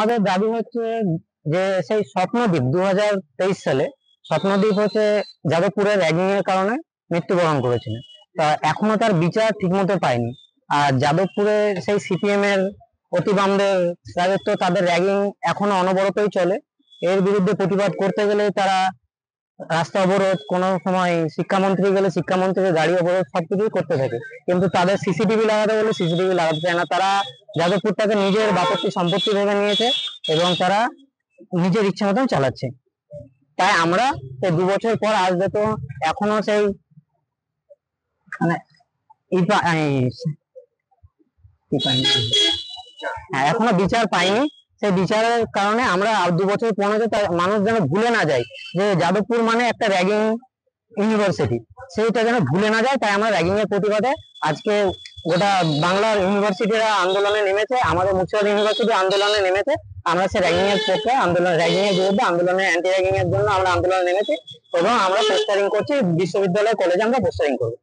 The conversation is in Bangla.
আমাদের দাবি হচ্ছে যে সেই স্বপ্নদ্বীপ 2023 সালে স্বপ্নদ্বীপ হচ্ছে যাদবপুরের র্যাগিং এর কারণে মৃত্যুবরণ করেছিলেন। তা এখনো তার বিচার ঠিকমতো পায়নি। আর যাদবপুরে সেই সিপিএম এর অতিবামদের রাজত্ব, তাদের র্যাগিং এখনো অনবরতই চলে। এর বিরুদ্ধে প্রতিবাদ করতে গেলে তারা রাস্তা অবরোধ, কোনো সময় শিক্ষামন্ত্রী গেলে শিক্ষামন্ত্রীর গাড়ি অবরোধ, সবকিছুই করতে থাকে। কিন্তু তাদের সিসিটিভি লাগাতে বলে সিসিটিভি লাগাতে চায় না। তারা যাদবপুরটাকে নিজের বাপত্তি সম্পত্তি ভেবে নিয়েছে এবং তারা নিজের ইচ্ছা মতন চালাচ্ছে। তাই আমরা সেই 2 বছর পর আসবে তো এখনো সেই মানে হ্যাঁ, এখনো বিচার পাইনি। সেই বিচারের কারণে আমরা 2 বছর পরে মানুষ যেন ভুলে না যায় যে যাদবপুর মানে একটা র্যাগিং ইউনিভার্সিটি, সেইটা যেন ভুলে না যায়। তাই আমরা র্যাগিং এর প্রতিবাদে আজকে গোটা বাংলার ইউনিভার্সিটিরা আন্দোলনে নেমেছে, আমাদের মুর্শিদাবাদ ইউনিভার্সিটি আন্দোলনে নেমেছে। আমরা সেই র্যাগিং এর পক্ষে আন্দোলন, র্যাগিং এর বিরুদ্ধে আন্দোলনে, অ্যান্টি র্যাগিং এর জন্য আমরা আন্দোলনে নেমেছি এবং আমরা পোস্টারিং করছি, বিশ্ববিদ্যালয় কলেজে আমরা পোস্টারিং করবো।